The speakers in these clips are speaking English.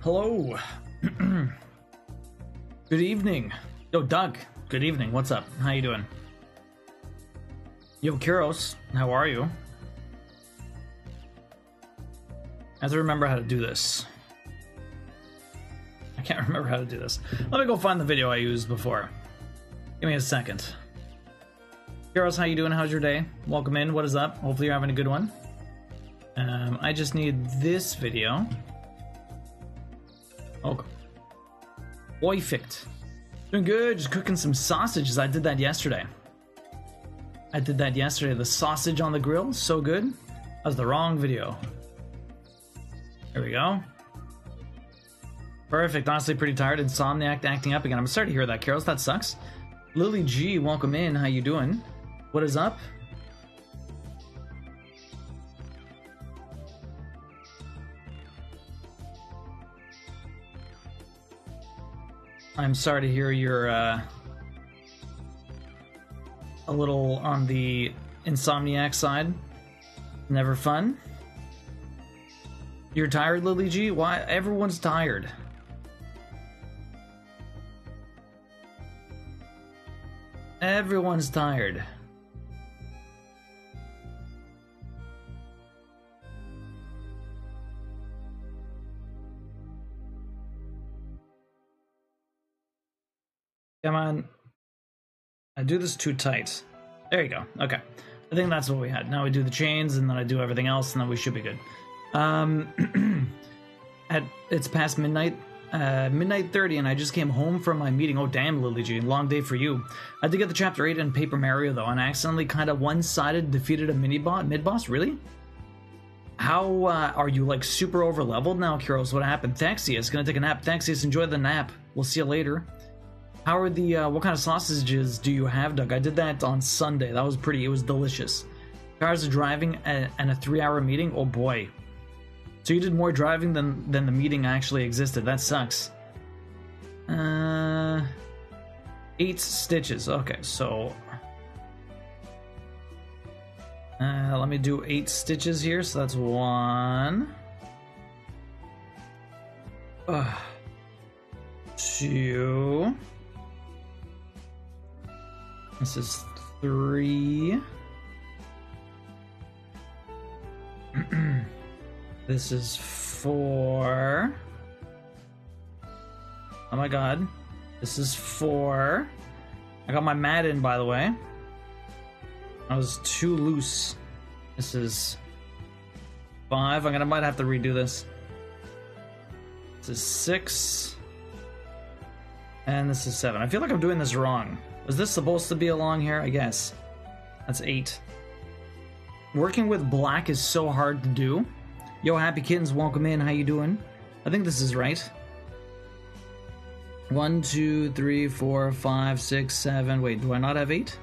Hello. Good evening. Yo, Doug. Good evening. What's up? How you doing? Yo, Kuros. How are you? I have to remember how to do this. I can't remember how to do this. Let me go find the video I used before. Give me a second. Kuros, how you doing? How's your day? Welcome in. What is up? Hopefully you're having a good one. I just need this video. Oh, perfect. Doing good. Just cooking some sausages. I did that yesterday. The sausage on the grill, so good. That was the wrong video. There we go. Perfect. Honestly, pretty tired. Insomniac acting up again. I'm sorry to hear that, Carols. That sucks. Lily G, welcome in. How you doing? What is up? I'm sorry to hear you're a little on the insomniac side. Never fun. You're tired, Lily G? Why? Everyone's tired. Everyone's tired. Come on. I do this too tight. There you go. Okay. I think that's what we had. Now we do the chains, and then I do everything else, and then we should be good. It's past midnight. Midnight 30, and I just came home from my meeting. Oh, damn, Lily G. Long day for you. I had to get the Chapter 8 in Paper Mario, though, and I accidentally kind of one-sided defeated a mid-boss. Really? How, are you, like, super over-leveled now, Kuros? What happened? Thaxius, gonna take a nap. Thaxius, enjoy the nap. We'll see you later. How are the, what kind of sausages do you have, Doug? I did that on Sunday. That was it was delicious. Cars are driving and a 3-hour meeting? Oh boy. So you did more driving than the meeting actually existed. That sucks. 8 stitches. Okay, so... let me do 8 stitches here. So that's 1... 2... This is 3. This is 4. Oh my god. This is 4. I got my mat in, by the way. I was too loose. This is 5. I might have to redo this. This is 6. And this is 7. I feel like I'm doing this wrong. Was this supposed to be along here? I guess. That's 8. Working with black is so hard to do. Yo, Happy Kittens, welcome in. How you doing? I think this is right. 1, 2, 3, 4, 5, 6, 7. Wait, do I not have 8?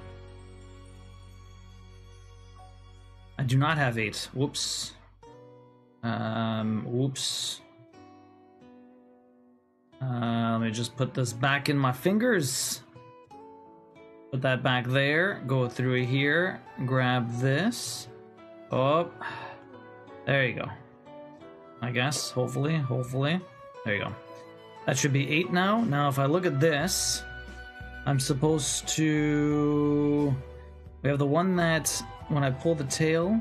I do not have 8. Whoops. Whoops. Let me just put this back in my fingers. Put that back there. Go through here. Grab this. Oh. There you go. I guess. Hopefully. There you go. That should be 8 now. Now, if I look at this, I'm supposed to... We have the one that, when I pull the tail...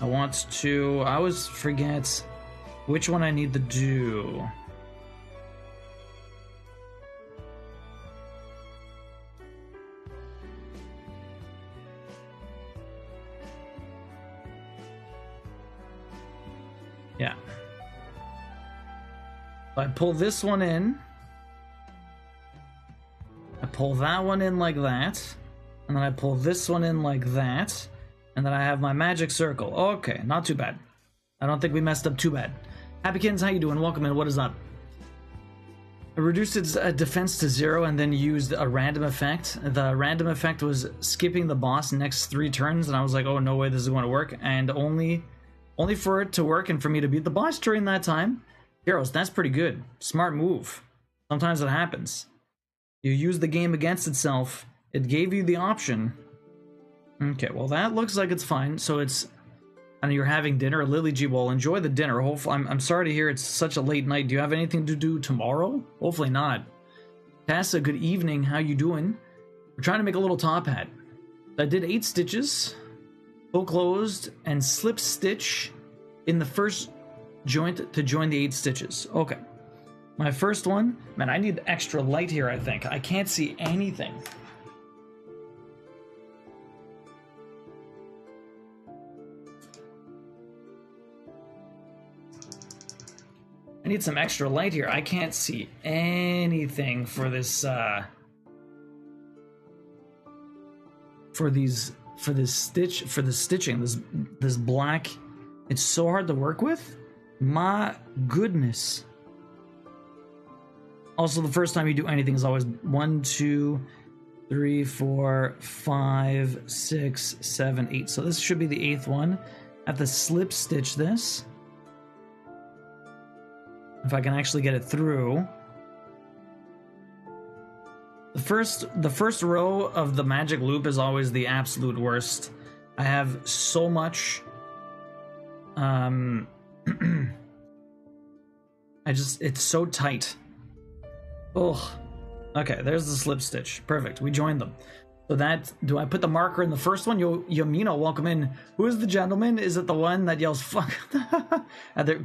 I always forget which one I need to do. Yeah. So I pull this one in. I pull that one in like that. And then I pull this one in like that. And then I have my magic circle. Okay, not too bad. I don't think we messed up too bad. Happy Kittens, how you doing? Welcome in. What is up? I reduced its defense to 0 and then used a random effect. The random effect was skipping the boss next 3 turns. And I was like, oh, no way this is going to work. And only for it to work and for me to beat the boss during that time. Heroes, that's pretty good. Smart move. Sometimes it happens. You use the game against itself. It gave you the option. Okay, well that looks like it's fine. So it's... and you're having dinner. Lily G, well, enjoy the dinner. Hopefully, I'm sorry to hear it's such a late night. Do you have anything to do tomorrow? Hopefully not. Tessa, good evening. How you doing? We're trying to make a little top hat. I did 8 stitches, full closed, and slip stitch in the first joint to join the 8 stitches. Okay. My first one. Man, I need extra light here, I think. I can't see anything. I need some extra light here. I can't see anything for this, for the stitching, this black. It's so hard to work with. My goodness. Also, the first time you do anything is always 1, 2, 3, 4, 5, 6, 7, 8. So this should be the 8th one. I have to slip stitch this. If I can actually get it through. The first row of the magic loop is always the absolute worst. I have so much it's so tight. Oh. Okay, there's the slip stitch. Perfect. We joined them. So that, do I put the marker in the first one? Yamino, welcome in. Who is the gentleman? Is it the one that yells fuck?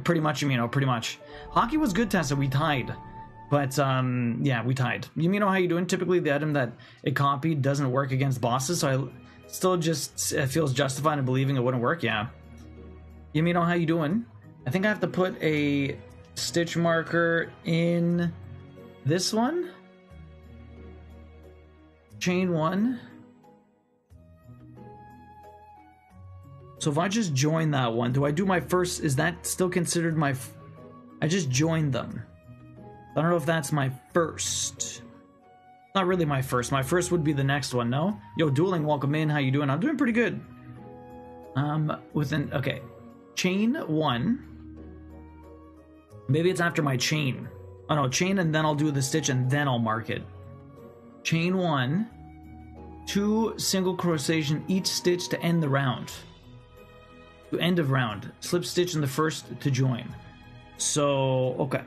Pretty much, Yamino, pretty much. Hockey was good, Tessa. We tied. But, yeah, we tied. Yamino, how you doing? Typically, the item that it copied doesn't work against bosses, so I still just feels justified in believing it wouldn't work, yeah. Yamino, how you doing? I think I have to put a stitch marker in this one. Chain 1. So if I just join that one, do I do my first? Is that still considered my? I just joined them. I don't know if that's my first. Not really my first. My first would be the next one. No. Yo, dueling. Welcome in. How you doing? I'm doing pretty good. Okay, chain 1. Maybe it's after my chain. Oh no, chain and then I'll do the stitch and then I'll mark it. Chain 1, 2 single crochets in each stitch to end the round. To end of round. Slip stitch in the first to join. So, okay.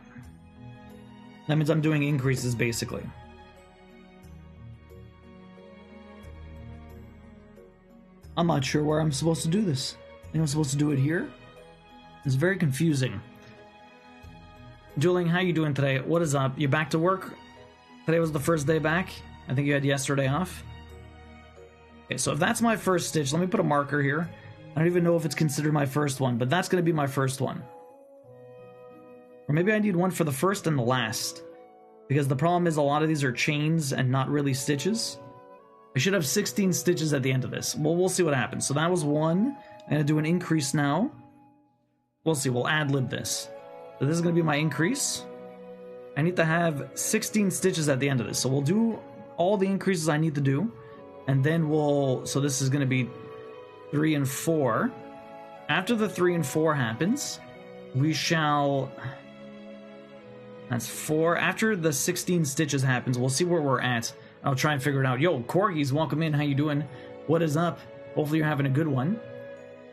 That means I'm doing increases basically. I'm not sure where I'm supposed to do this. I think I'm supposed to do it here. It's very confusing. Dueling, how you doing today? What is up? You back to work? Today was the first day back. I think you had yesterday off. Okay, so if that's my first stitch, let me put a marker here. I don't even know if it's considered my first one, but that's going to be my first one. Or maybe I need one for the first and the last. Because the problem is a lot of these are chains and not really stitches. I should have 16 stitches at the end of this. Well, we'll see what happens. So that was 1. I'm going to do an increase now. We'll see. We'll ad-lib this. So this is going to be my increase. I need to have 16 stitches at the end of this. So we'll do all the increases I need to do. And then so this is going to be 3 and 4. After the 3 and 4 happens, we shall... That's 4. After the 16 stitches happens, we'll see where we're at. I'll try and figure it out. Yo, Corgis, welcome in. How you doing? What is up? Hopefully you're having a good one.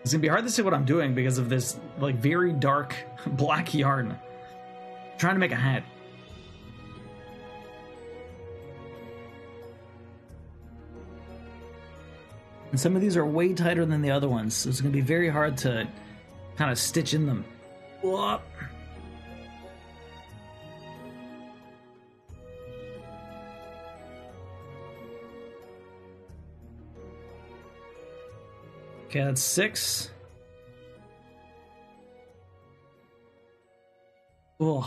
It's going to be hard to see what I'm doing because of this like very dark black yarn. I'm trying to make a hat. And some of these are way tighter than the other ones, so it's going to be very hard to kind of stitch in them. Whoop. Okay, that's 6. Ugh.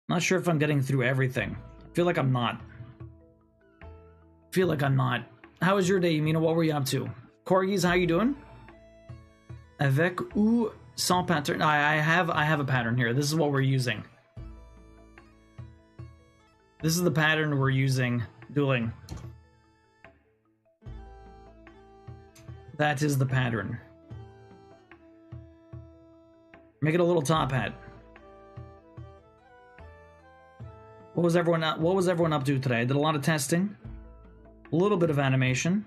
Not sure if I'm getting through everything. I feel like I'm not. How was your day, Yamina? What were you up to? Corgis, how you doing? Avec ou sans pattern? I have a pattern here. This is what we're using. This is the pattern we're using. Dueling. That is the pattern. Make it a little top hat. What was everyone up to today? I did a lot of testing. A little bit of animation.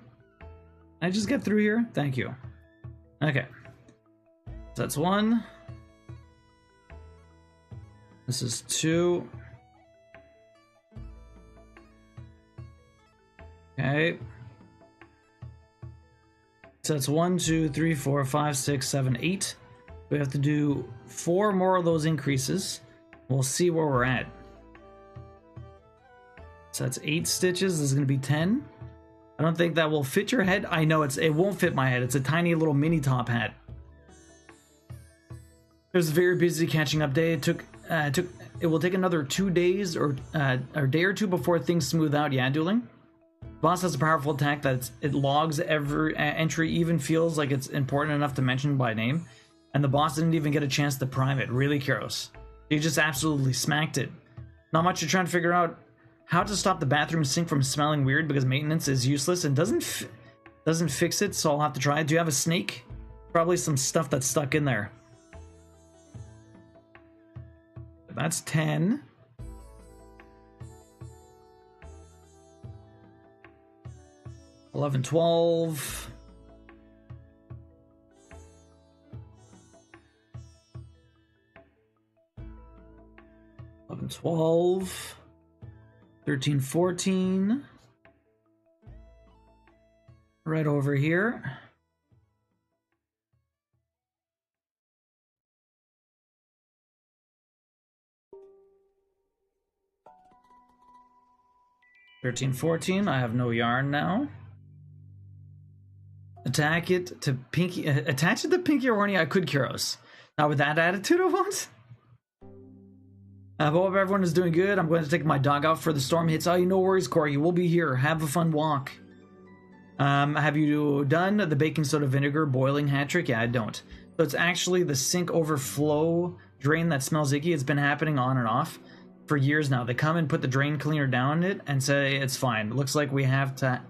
I just get through here? Thank you. Okay. So that's 1. This is 2. Okay. So it's 1, 2, 3, 4, 5, 6, 7, 8. We have to do 4 more of those increases. We'll see where we're at. So that's 8 stitches. This is going to be 10. I don't think that will fit your head. I know it won't fit my head. It's a tiny little mini top hat. It was a very busy catching up day. It will take another 2 days or a day or two before things smooth out. Yeah, Dueling. Boss has a powerful attack that it logs every entry, even feels like it's important enough to mention by name. And the boss didn't even get a chance to prime it. Really, Kyros. He just absolutely smacked it. Not much to try to figure out how to stop the bathroom sink from smelling weird because maintenance is useless and doesn't fix it, so I'll have to try it. Do you have a snake? Probably some stuff that's stuck in there. That's 10. $11, $12. $12. $13, $14. Right over here. $13, $14. I have no yarn now. Attach it to Pinky or Horny. I could, Kyros. Not with that attitude I want. I hope everyone is doing good. I'm going to take my dog out for the storm hits. Oh, no worries, Corey. We'll be here. Have a fun walk. Have you done the baking soda vinegar boiling hat trick? Yeah, I don't. So it's actually the sink overflow drain that smells icky. It's been happening on and off for years now. They come and put the drain cleaner down it and say it's fine. It looks like we have to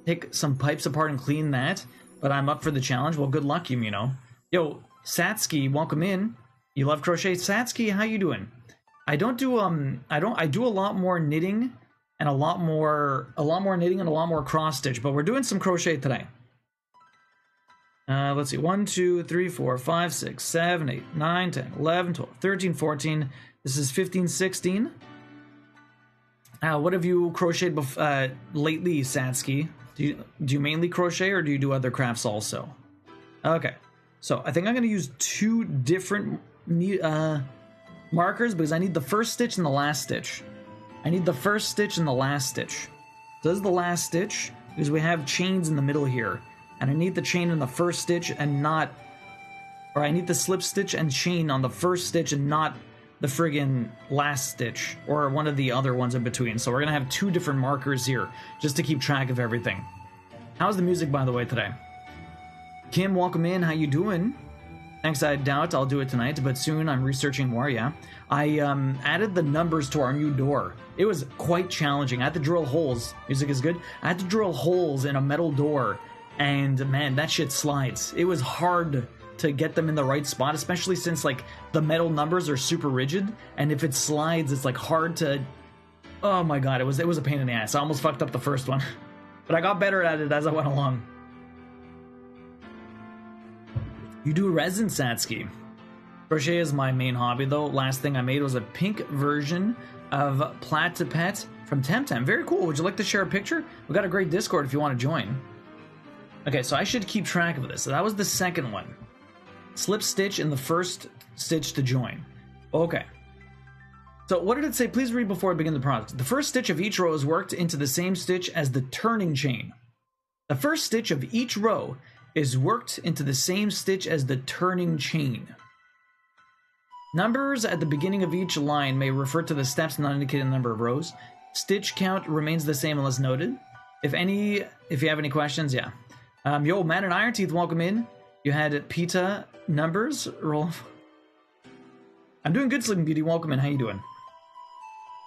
take some pipes apart and clean that, but I'm up for the challenge. Well, good luck, Yumino. Yo, Satsuki, welcome in. You love crochet. Satsuki, how you doing? I do a lot more knitting and a lot more knitting and a lot more cross stitch, but we're doing some crochet today. Let's see, 1, 2, 3, 4, 5, 6, 7, 8, 9, 10, 11, 12, 13, 14. This is 15, 16. What have you crocheted lately, Satsuki? Do you mainly crochet or do you do other crafts also? Okay, so I think I'm going to use 2 different markers because I need the first stitch and the last stitch. I need the first stitch and the last stitch. So this is the last stitch because we have chains in the middle here. And I need the chain in the first stitch and not... Or I need the slip stitch and chain on the first stitch and not the friggin' last stitch. Or one of the other ones in between. So we're going to have 2 different markers here just to keep track of everything. How's the music, by the way, today? Kim, welcome in. How you doing? Thanks, I doubt I'll do it tonight, but soon. I'm researching more, yeah. I added the numbers to our new door. It was quite challenging. I had to drill holes. Music is good. I had to drill holes in a metal door, and man, that shit slides. It was hard to get them in the right spot, especially since like the metal numbers are super rigid, and if it slides, it's like hard to... Oh my god, it was a pain in the ass. I almost fucked up the first one. But I got better at it as I went along. You do resin, Satsuki. Crochet is my main hobby, though. Last thing I made was a pink version of Plat to Pet from Temtem. Very cool. Would you like to share a picture? We got a great Discord if you want to join. Okay, so I should keep track of this. So that was the second one. Slip stitch in the first stitch to join. Okay. So what did it say? Please read before I begin the process. The first stitch of each row is worked into the same stitch as the turning chain. The first stitch of each row is worked into the same stitch as the turning chain. Numbers at the beginning of each line may refer to the steps, not indicating the number of rows. Stitch count remains the same unless noted. If you have any questions, yeah. Yo, Man and Iron Teeth, welcome in. You had PETA numbers roll. I'm doing good, Sleeping Beauty. Welcome in. How you doing?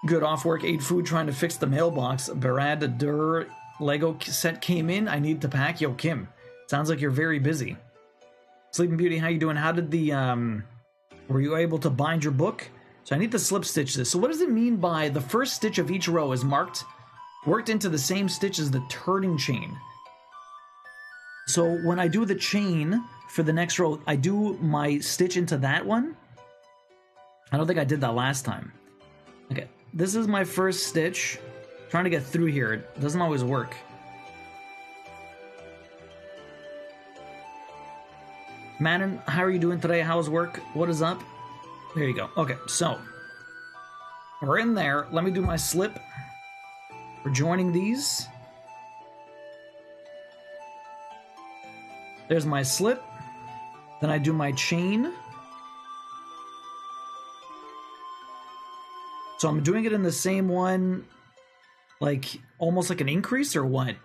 Good. Off work, ate food, trying to fix the mailbox. Barad Dur Lego set came in. I need to pack. Yo, Kim. Sounds like you're very busy. Sleeping Beauty, how you doing? How did the were you able to bind your book? So I need to slip stitch this. So what does it mean by the first stitch of each row is worked into the same stitch as the turning chain? So when I do the chain for the next row, I do my stitch into that one. I don't think I did that last time. Okay, this is my first stitch. Trying to get through here. It doesn't always work. Manon, how are you doing today? How's work? What is up? There you go. Okay, so we're in there. Let me do my slip. We're joining these. There's my slip. Then I do my chain. So I'm doing it in the same one, like almost like an increase or what?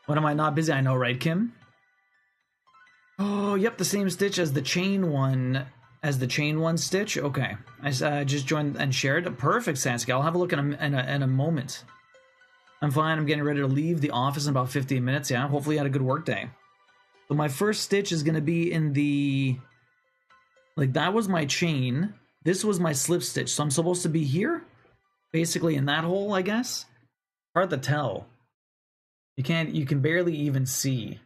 What, am I not busy? I know, right, Kim? Oh, yep, the same stitch as the chain one, stitch. Okay, I just joined and shared. Perfect, Sasuke. I'll have a look in a moment. I'm fine. I'm getting ready to leave the office in about 15 minutes. Yeah, hopefully you had a good work day. So my first stitch is going to be in the... Like, that was my chain. This was my slip stitch. So I'm supposed to be here? Basically in that hole, I guess? Hard to tell. You can barely even see.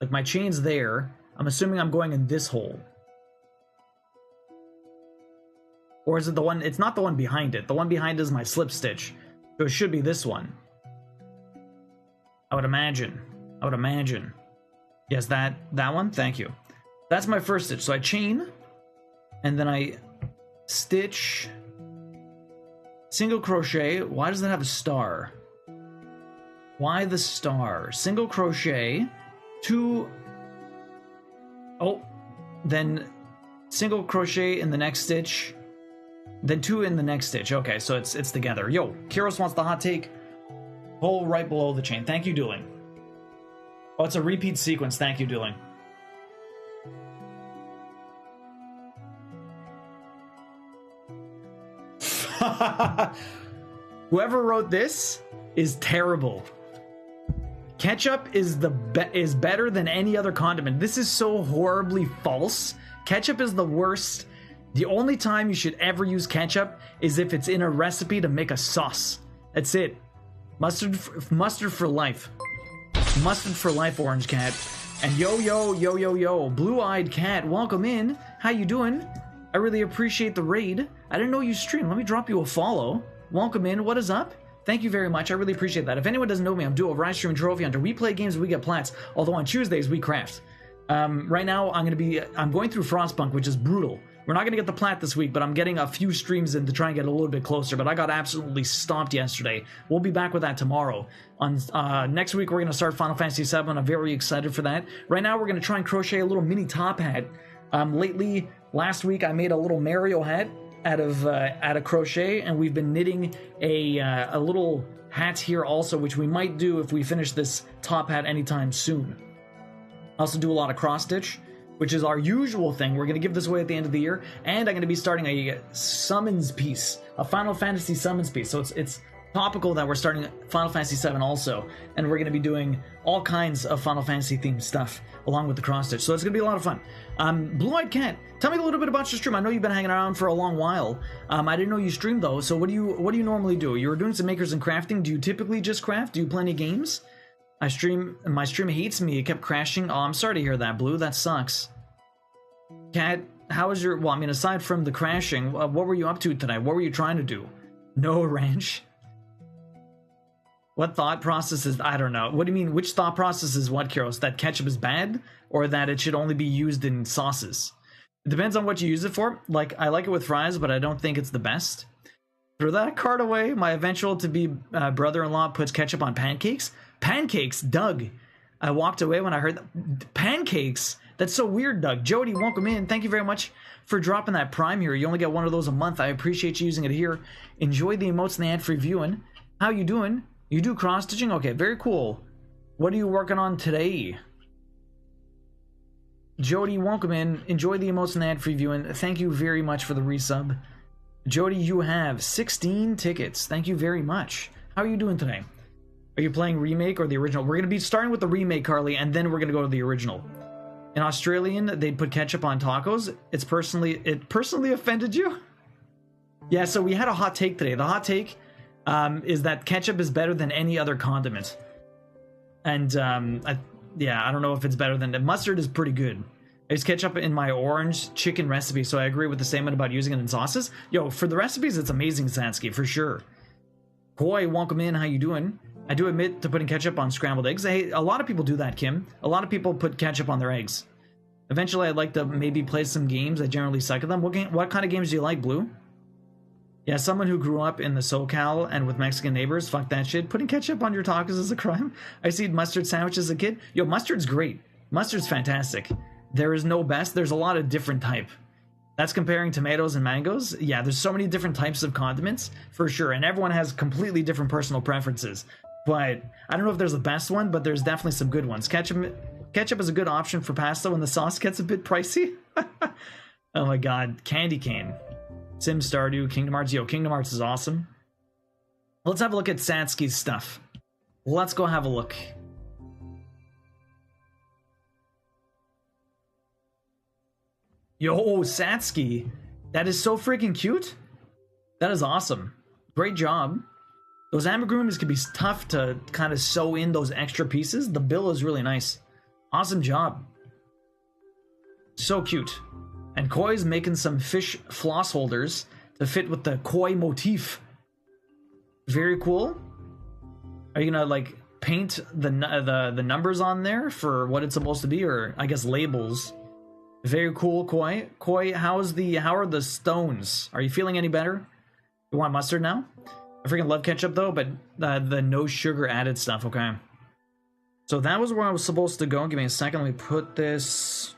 Like, my chain's there. I'm assuming I'm going in this hole. Or is it the one... It's not the one behind it. The one behind is my slip stitch. So it should be this one. I would imagine. Yes, that one? Thank you. That's my first stitch. So I chain, and then I stitch, single crochet. Why does that have a star? Why the star? Single crochet, two... Oh, then single crochet in the next stitch, then two in the next stitch. Okay, so it's together. Yo, Kiros wants the hot take. Hole right below the chain. Thank you, Dueling. Oh, it's a repeat sequence. Thank you, Dueling. Whoever wrote this is terrible. Ketchup is better than any other condiment. This is so horribly false. Ketchup is the worst. The only time you should ever use ketchup is if it's in a recipe to make a sauce. That's it. Mustard for life. Mustard for life, Orange Cat. And yo, Blue-Eyed Cat, welcome in. How you doing? I really appreciate the raid. I didn't know you stream. Let me drop you a follow. Welcome in. What is up? Thank you very much. I really appreciate that. If anyone doesn't know me, I'm Duo, Rise Stream, Trophy Hunter. We play games, we get plats. Although on Tuesdays, we craft. Right now, I'm going through Frostpunk, which is brutal. We're not going to get the plat this week, but I'm getting a few streams in to try and get a little bit closer, but I got absolutely stomped yesterday. We'll be back with that tomorrow. On next week, we're going to start Final Fantasy VII. I'm very excited for that. Right now, we're going to try and crochet a little mini top hat. Last week, I made a little Mario hat out of crochet, and we've been knitting a little hat here also, which we might do if we finish this top hat anytime soon. I also do a lot of cross-stitch, which is our usual thing. We're going to give this away at the end of the year, and I'm going to be starting a summons piece, a Final Fantasy summons piece. So it's topical that we're starting Final Fantasy VII also, and we're going to be doing all kinds of Final Fantasy themed stuff along with the cross stitch. So it's going to be a lot of fun. Blue-Eyed Cat, tell me a little bit about your stream. I know you've been hanging around for a long while. I didn't know you streamed though. So what do you normally do? You were doing some makers and crafting. Do you typically just craft? Do you play any games? My stream hates me. It kept crashing. Oh, I'm sorry to hear that, Blue. That sucks. Cat, how was your... Well, I mean, aside from the crashing, what were you up to tonight? What were you trying to do? No ranch? What thought processes... I don't know. What do you mean? Which thought process is what, Kiros? That ketchup is bad? Or that it should only be used in sauces? It depends on what you use it for. Like, I like it with fries, but I don't think it's the best. Throw that card away. My eventual to-be brother-in-law puts ketchup on pancakes. Pancakes? Doug. I walked away when I heard that. Pancakes? That's so weird, Doug. Jody, welcome in. Thank you very much for dropping that Prime here. You only get one of those a month. I appreciate you using it here. Enjoy the emotes and the ad-free viewing. How you doing? You do cross-stitching? Okay, very cool. What are you working on today? Jody, welcome in. Enjoy the emotes and the ad-free viewing. Thank you very much for the resub. Jody, you have 16 tickets. Thank you very much. How are you doing today? Are you playing remake or the original? We're going to be starting with the remake, Carly, and then we're going to go to the original. In Australian, they'd put ketchup on tacos. It personally offended you? Yeah, so we had a hot take today. The hot take is that ketchup is better than any other condiment. And yeah, I don't know if it's better than mustard is pretty good. I use ketchup in my orange chicken recipe, so I agree with the statement about using it in sauces. Yo, for the recipes, it's amazing, Sansky, for sure. Koi, welcome in. How you doing? I do admit to putting ketchup on scrambled eggs. Hey, a lot of people do that, Kim. A lot of people put ketchup on their eggs. Eventually, I'd like to maybe play some games. I generally suck at them. What kind of games do you like, Blue? Yeah, someone who grew up in the SoCal and with Mexican neighbors, fuck that shit. Putting ketchup on your tacos is a crime. I used to eat mustard sandwiches as a kid. Yo, mustard's great. Mustard's fantastic. There is no best. There's a lot of different type. That's comparing tomatoes and mangoes. Yeah, there's so many different types of condiments, for sure. And everyone has completely different personal preferences. But I don't know if there's the best one, but there's definitely some good ones. Ketchup is a good option for pasta when the sauce gets a bit pricey. Oh my god. Candy cane. Sim Stardew, Kingdom Hearts. Yo, Kingdom Hearts is awesome. Let's have a look at Sansky's stuff. Let's go have a look. Yo, Satsky. That is so freaking cute. That is awesome. Great job. Those amigurumis can be tough to kind of sew in those extra pieces. The bill is really nice. Awesome job. So cute. And Koi's making some fish floss holders to fit with the koi motif. Very cool. Are you gonna like paint the numbers on there for what it's supposed to be, or I guess labels? Very cool, Koi. Koi, how are the stones? Are you feeling any better? You want mustard now? I freaking love ketchup though, but the no sugar added stuff. Okay. So that was where I was supposed to go. Give me a second. Let me put this.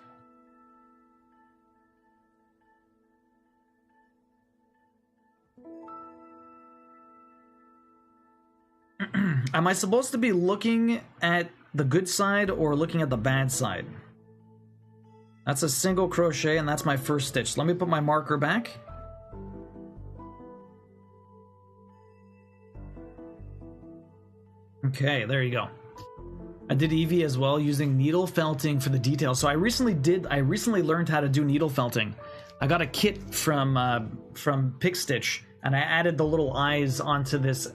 Am I supposed to be looking at the good side or looking at the bad side? That's a single crochet, and that's my first stitch. Let me put my marker back. Okay, there you go. I did Eevee as well using needle felting for the details. So I recently learned how to do needle felting. I got a kit from PicStitch, and I added the little eyes onto this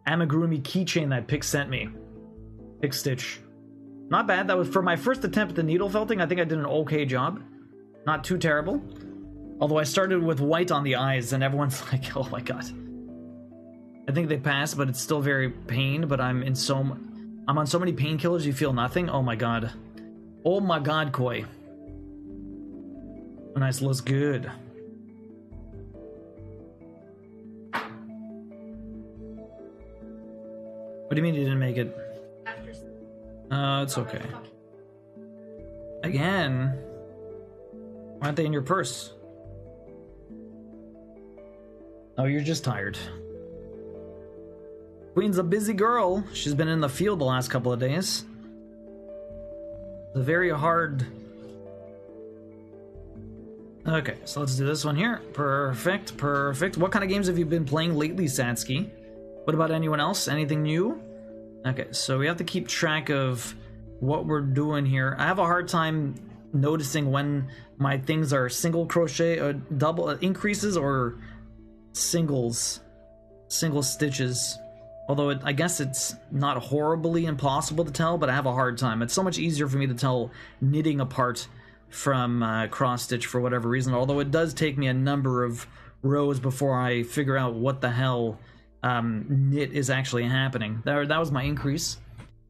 amigurumi keychain that Pic sent me. PicStitch. Not bad. That was for my first attempt at the needle felting. I think I did an okay job. Not too terrible. Although I started with white on the eyes, and everyone's like, "Oh my god." I think they passed, but it's still very pain. But I'm on so many painkillers. You feel nothing. Oh my god. Oh my god, Koi. Oh, nice. Looks good. What do you mean you didn't make it? It's okay. Again? Why aren't they in your purse? Oh, you're just tired. Queen's a busy girl. She's been in the field the last couple of days. It's a very hard... Okay, so let's do this one here. Perfect, perfect. What kind of games have you been playing lately, Sansky? What about anyone else? Anything new? Okay, so we have to keep track of what we're doing here. I have a hard time noticing when my things are single crochet or double increases or single stitches. Although I guess it's not horribly impossible to tell, but I have a hard time. It's so much easier for me to tell knitting apart from cross stitch for whatever reason. Although it does take me a number of rows before I figure out what the hell knit is actually happening. That was my increase.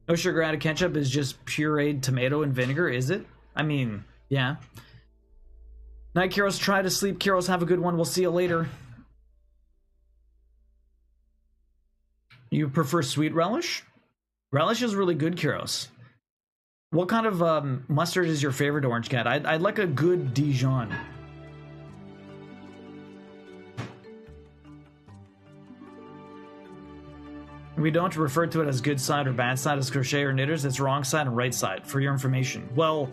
No sugar added ketchup is just pureed tomato and vinegar, is it? I mean, yeah. Night, Kiros. Try to sleep, Kiros. Have a good one. We'll see you later. You prefer sweet relish? Relish is really good, Kiros. What kind of mustard is your favorite, Orange Cat? I'd like a good Dijon. We don't refer to it as good side or bad side as crochet or knitters. It's wrong side and right side, for your information. Well,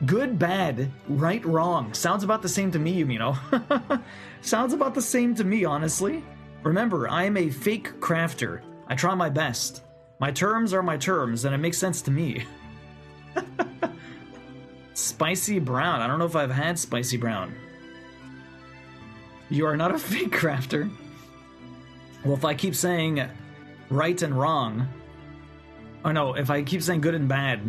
good, bad, right, wrong. Sounds about the same to me, Yumino. Sounds about the same to me, honestly. Remember, I am a fake crafter. I try my best. My terms are my terms, and it makes sense to me. Spicy brown. I don't know if I've had spicy brown. You are not a fake crafter. Well, if I keep saying right and wrong... Oh no, if I keep saying good and bad,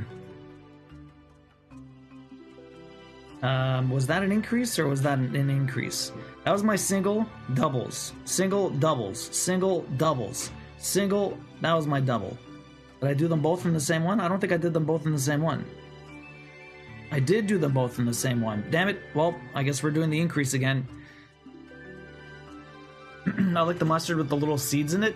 Was that an increase or was that an increase? That was my single, doubles, single, doubles, single, doubles, single. That was my double. Did I do them both in the same one? I don't think I did them both in the same one. I did do them both in the same one. Damn it. Well, I guess we're doing the increase again. I like the mustard with the little seeds in it.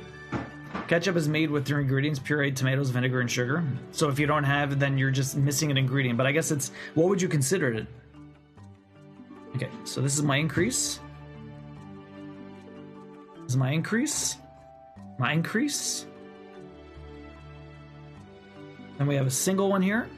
Ketchup is made with 3 ingredients: pureed tomatoes, vinegar, and sugar. So if you don't have it, then you're just missing an ingredient. But I guess it's... What would you consider it? Okay, so this is my increase. This is my increase. My increase. And we have a single one here.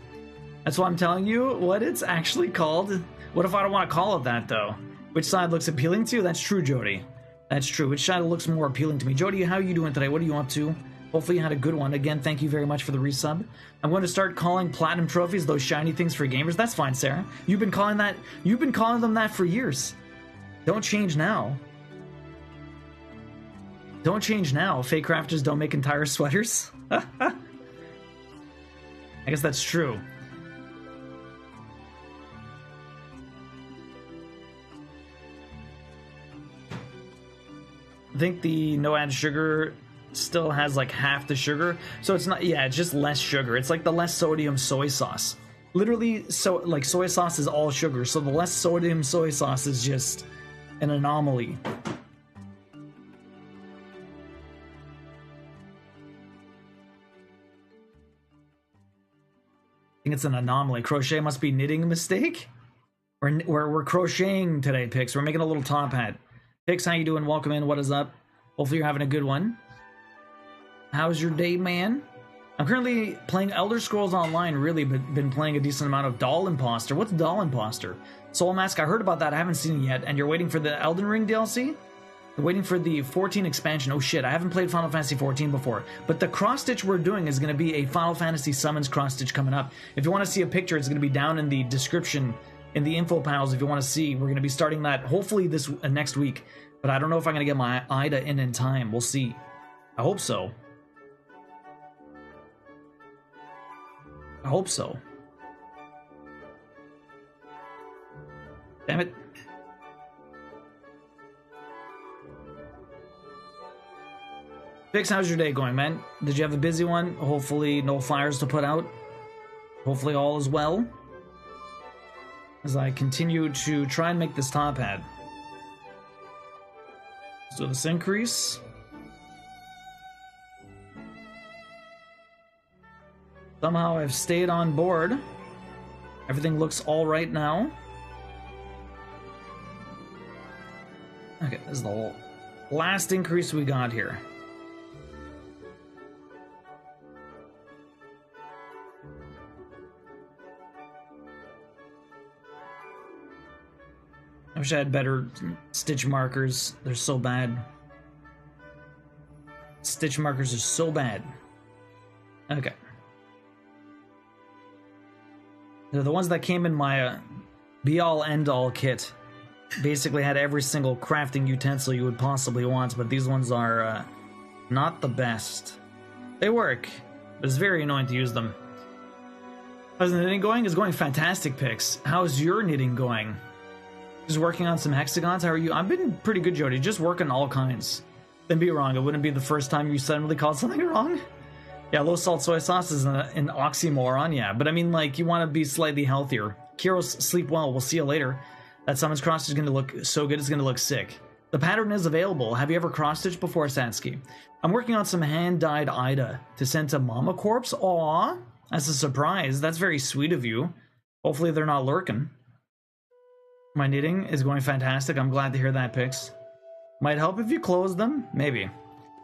That's why I'm telling you what it's actually called. What if I don't want to call it that, though? Which side looks appealing to you? That's true, Jody. That's true. Which side looks more appealing to me? Jody, how are you doing today? What are you up to? Hopefully you had a good one. Again, thank you very much for the resub. I'm going to start calling platinum trophies those shiny things for gamers. That's fine, Sarah. You've been calling them that for years. Don't change now. Don't change now. Fake crafters don't make entire sweaters. I guess that's true. I think the no add sugar still has like half the sugar, so it's not, yeah, it's just less sugar. It's like the less sodium soy sauce. Literally, so like soy sauce is all sugar, so the less sodium soy sauce is just an anomaly. I think it's an anomaly. Crochet must be knitting a mistake. We're crocheting today, Pix. We're making a little top hat. Pix, how you doing? Welcome in. What is up? Hopefully you're having a good one. How's your day, man? I'm currently playing Elder Scrolls Online, really, but been playing a decent amount of Doll Imposter. What's Doll Imposter? Soul Mask, I heard about that. I haven't seen it yet. And you're waiting for the Elden Ring DLC? You're waiting for the 14 expansion. Oh shit, I haven't played Final Fantasy 14 before. But the cross-stitch we're doing is going to be a Final Fantasy Summons cross-stitch coming up. If you want to see a picture, it's going to be down in the description, in the info panels if you want to see. We're going to be starting that hopefully this next week. But I don't know if I'm going to get my Ida in time. We'll see. I hope so. I hope so. Damn it. Vix, how's your day going, man? Did you have a busy one? Hopefully no fires to put out. Hopefully all is well. As I continue to try and make this top hat. So this increase. Somehow I've stayed on board. Everything looks all right now. Okay, this is the last increase we got here. I wish I had better stitch markers. They're so bad. Stitch markers are so bad. Okay. They're the ones that came in my be-all, end-all kit. Basically had every single crafting utensil you would possibly want, but these ones are not the best. They work, but it's very annoying to use them. How's the knitting going? It's going fantastic, Pix. How's your knitting going? Just working on some hexagons? How are you? I've been pretty good, Jody. Just working all kinds. Then be wrong. It wouldn't be the first time you suddenly called something wrong. Yeah, low salt soy sauce is an oxymoron, yeah. But I mean, like, you want to be slightly healthier. Kiros, sleep well. We'll see you later. That Summons Cross is going to look so good, it's going to look sick. The pattern is available. Have you ever cross-stitched before, Sansky? I'm working on some hand-dyed Ida to send to Mama Corpse. Aw, that's a surprise. That's very sweet of you. Hopefully they're not lurking. My knitting is going fantastic. I'm glad to hear that, Pix. Might help if you close them? Maybe.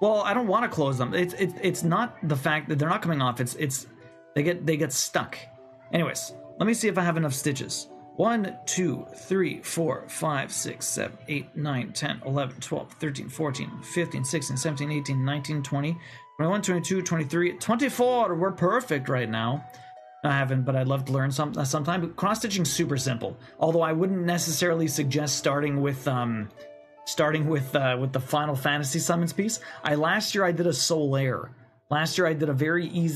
Well, I don't want to close them. It's not the fact that they're not coming off. It's they get stuck. Anyways, let me see if I have enough stitches. 1, 2, 3, 4, 5, 6, 7, 8, 9, 10, 11, 12, 13, 14, 15, 16, 17, 18, 19, 20, 21, 22, 23, 24. We're perfect right now. I haven't, but I'd love to learn sometime. Cross-stitching's super simple. Although I wouldn't necessarily suggest starting with the Final Fantasy Summons piece. Last year I did a Solaire. Last year I did a very easy